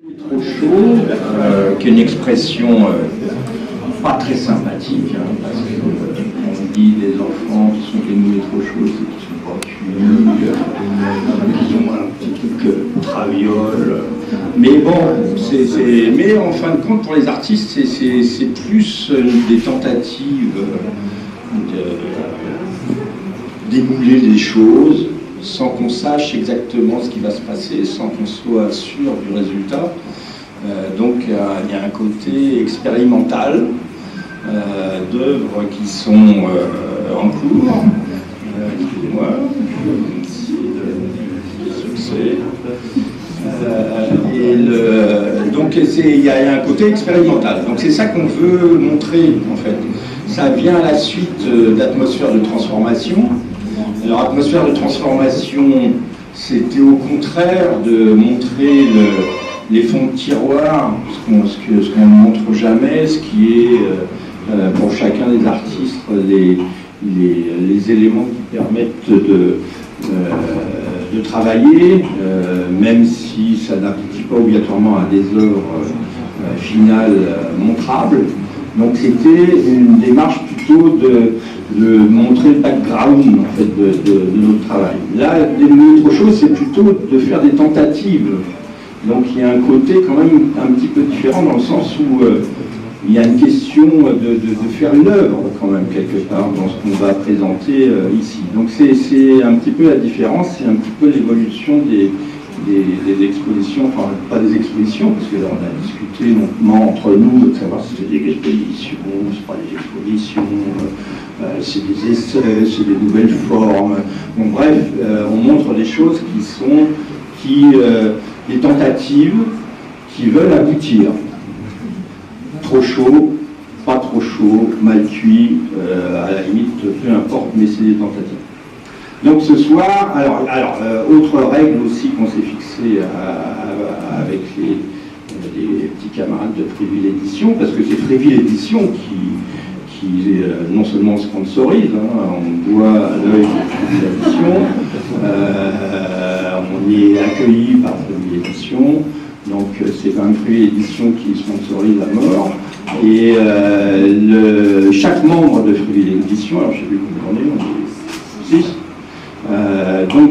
Trop chaud, qui est une expression pas très sympathique, hein, parce qu'on dit des enfants qui sont dénoués trop chauds, c'est qu'ils sont pas cuits, qu'ils ont un petit truc traviole. Mais bon, mais en fin de compte, pour les artistes, c'est plus des tentatives d'émouler les choses, sans qu'on sache exactement ce qui va se passer, sans qu'on soit sûr du résultat. Donc il y a un côté expérimental d'œuvres qui sont en cours. Excusez-moi, succès. Donc il y a un côté expérimental. Donc c'est ça qu'on veut montrer en fait. Ça vient à la suite d'Atmosphère de transformation. Alors, Atmosphère de transformation, c'était au contraire de montrer les fonds de tiroir, ce qu'on ne montre jamais, ce qui est, pour chacun des artistes, les éléments qui permettent de travailler, même si ça n'aboutit pas obligatoirement à des œuvres finales montrables. Donc c'était une démarche plutôt de montrer le background en fait, de notre travail. Là, l'autre chose, c'est plutôt de faire des tentatives. Donc il y a un côté quand même un petit peu différent dans le sens où il y a une question de faire une œuvre quand même quelque part dans ce qu'on va présenter ici. Donc c'est un petit peu la différence, c'est un petit peu l'évolution des expositions, enfin pas des expositions, parce que là on a discuté longuement entre nous de savoir si c'est des expositions, c'est pas des expositions, c'est des essais, c'est des nouvelles formes. Donc bref, on montre des choses qui sont des tentatives qui veulent aboutir. Trop chaud, pas trop chaud, mal cuit, à la limite, peu importe, mais c'est des tentatives. Donc ce soir, alors autre règle aussi qu'on s'est fixée avec les petits camarades de Fréville Édition, parce que c'est Fréville Édition qui non seulement sponsorise, hein, on voit à l'œil de Fréville Édition, on est accueilli par Fréville Édition, donc c'est quand même Fréville Édition qui sponsorise à mort, et chaque membre de Fréville Édition, alors je ne sais plus combien on est 6, donc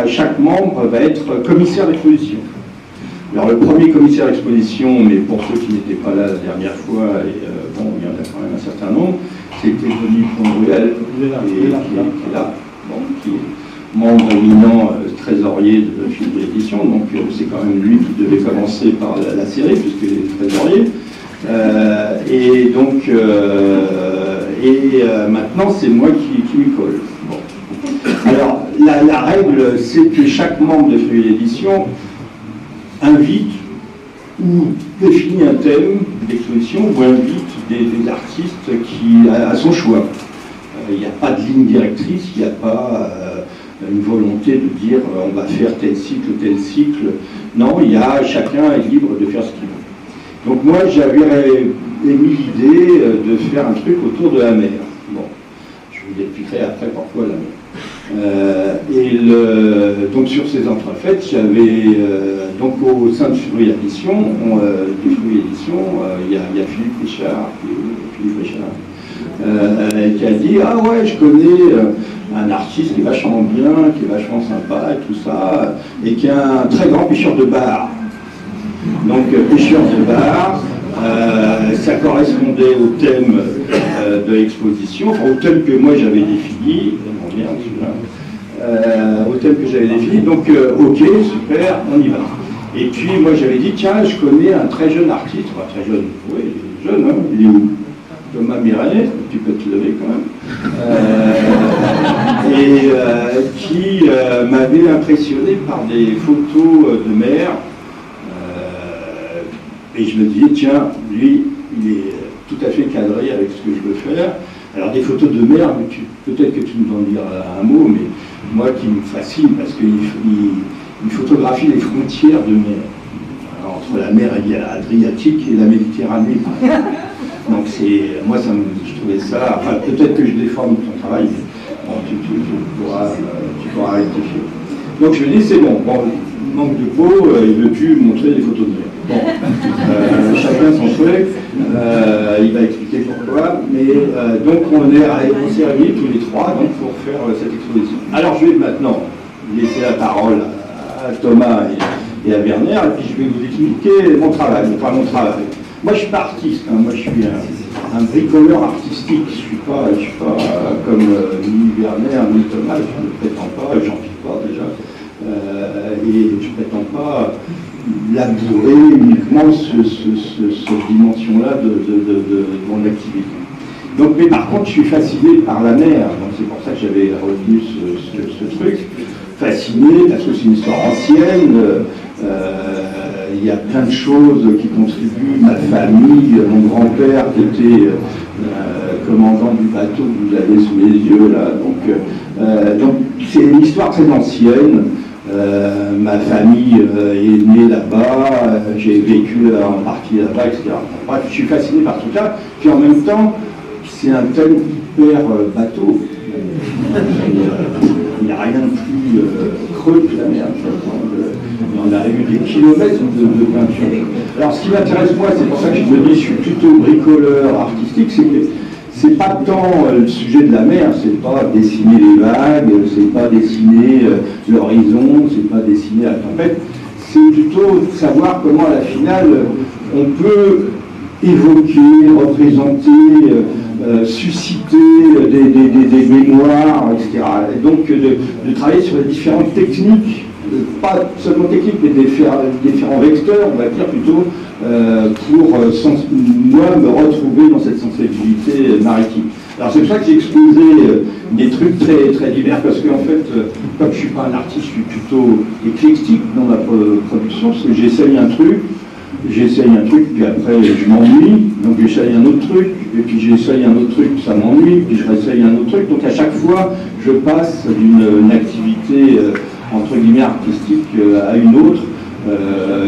chaque membre va être commissaire d'exposition. Alors le premier commissaire d'exposition, mais pour ceux qui n'étaient pas là la dernière fois, et bon, il y en a quand même un certain nombre, c'était Denis Pondruel, qui est là, bon, qui est membre éminent trésorier de Film d'édition, donc c'est quand même lui qui devait commencer par la série, puisqu'il est trésorier. Et donc, maintenant c'est moi qui m'y colle. Bon. Alors, la règle, c'est que chaque membre de Fréville Édition invite ou définit un thème d'exposition ou invite des artistes à son choix. Il n'y a pas de ligne directrice, il n'y a pas une volonté de dire on va faire tel cycle. Non, chacun est libre de faire ce qu'il veut. Donc moi, j'avais émis l'idée de faire un truc autour de la mer. Bon, je vous expliquerai après pourquoi la mer. Donc sur ces entrefaites, j'avais donc au sein de Fruits Édition, il y a Philippe Richard, qui a dit ah ouais, je connais un artiste qui est vachement bien, qui est vachement sympa et tout ça, et qui est un très grand pêcheur de bar. Donc pêcheur de bar, ça correspondait au thème de l'exposition, enfin au thème que moi j'avais défini. Au thème que j'avais défini, donc ok, super, on y va. Et puis moi j'avais dit, tiens, je connais un très jeune artiste, enfin très jeune, oui, jeune, hein, il est où? Thomas Miret, tu peux te lever quand même, qui m'avait impressionné par des photos de mer, et je me disais, tiens, lui, il est tout à fait cadré avec ce que je veux faire. Alors des photos de mer, peut-être que tu nous en diras un mot, mais moi qui me fascine parce qu'il photographie les frontières de mer. Alors, entre la mer Adriatique et la Méditerranée. Donc moi je trouvais ça, enfin peut-être que je déforme ton travail, mais bon, tu pourras rectifier. Donc je me dis c'est bon, manque de peau, il ne veut plus montrer les photos de mer. Bon, chacun son truc, il va expliquer pourquoi, mais donc on s'est réunis tous les trois donc, pour faire cette exposition. Alors je vais maintenant laisser la parole à Thomas et à Werner, et puis je vais vous expliquer mon travail. Moi je suis pas artiste, hein, moi je suis un bricoleur artistique, je suis pas comme ni Werner ni Thomas, je ne prétends pas, j'en vis pas déjà, et je ne prétends pas labourer uniquement cette dimension-là de mon activité. Donc, mais par contre, je suis fasciné par la mer, donc c'est pour ça que j'avais retenu ce truc. Fasciné parce que c'est une histoire ancienne, il y a plein de choses qui contribuent, ma famille, mon grand-père qui était commandant du bateau que vous avez sous les yeux là, donc c'est une histoire très ancienne. Ma famille est née là-bas, j'ai vécu en partie là-bas, etc. Bref, je suis fasciné par tout ça. Puis en même temps, c'est un thème hyper bateau. Il n'y a rien de plus creux que la mer. On a eu des kilomètres de peinture. Alors ce qui m'intéresse moi, c'est pour ça que je me dis je suis plutôt bricoleur artistique, c'est que c'est pas tant le sujet de la mer, c'est pas dessiner les vagues, c'est pas dessiner l'horizon, c'est pas dessiner la tempête, c'est plutôt savoir comment à la finale on peut évoquer, représenter, susciter des mémoires, etc. Et donc de travailler sur les différentes techniques, pas seulement techniques, mais différents vecteurs, on va dire plutôt, pour moi me retrouver dans cette sensibilité maritime. Alors c'est pour ça que j'ai exposé des trucs très, très divers, parce qu'en fait, comme je ne suis pas un artiste, je suis plutôt éclectique dans ma production, parce que j'essaye un truc, puis après je m'ennuie, donc j'essaye un autre truc, et puis j'essaye un autre truc, ça m'ennuie, puis je réessaye un autre truc, donc à chaque fois je passe d'une activité entre guillemets artistique à une autre,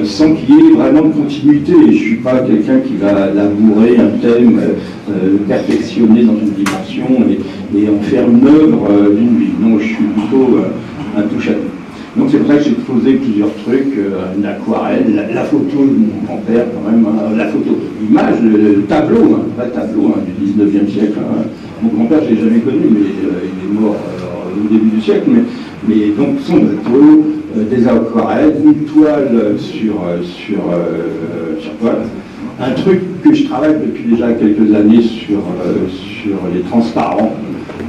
sans qu'il y ait vraiment de continuité. Je ne suis pas quelqu'un qui va labourer un thème, perfectionner dans une dimension et en faire une œuvre d'une vie. Non, je suis plutôt un touche-à-tout. Donc c'est pour ça que j'ai posé plusieurs trucs, une aquarelle, la photo de mon grand-père quand même, la photo, l'image, le tableau, pas le tableau du 19e siècle. Mon grand-père je ne l'ai jamais connu, mais il est mort au début du siècle, mais donc son bateau, des aquarelles, une toile sur toile, un truc que je travaille depuis déjà quelques années sur les transparents.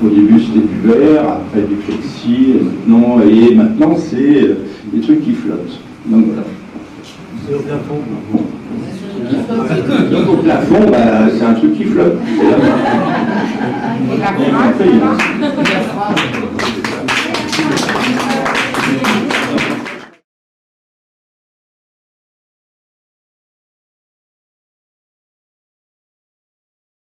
Au début c'était du verre, après du plexi, et maintenant c'est des trucs qui flottent. Donc voilà. C'est au plafond. Donc au plafond, c'est un truc qui flotte.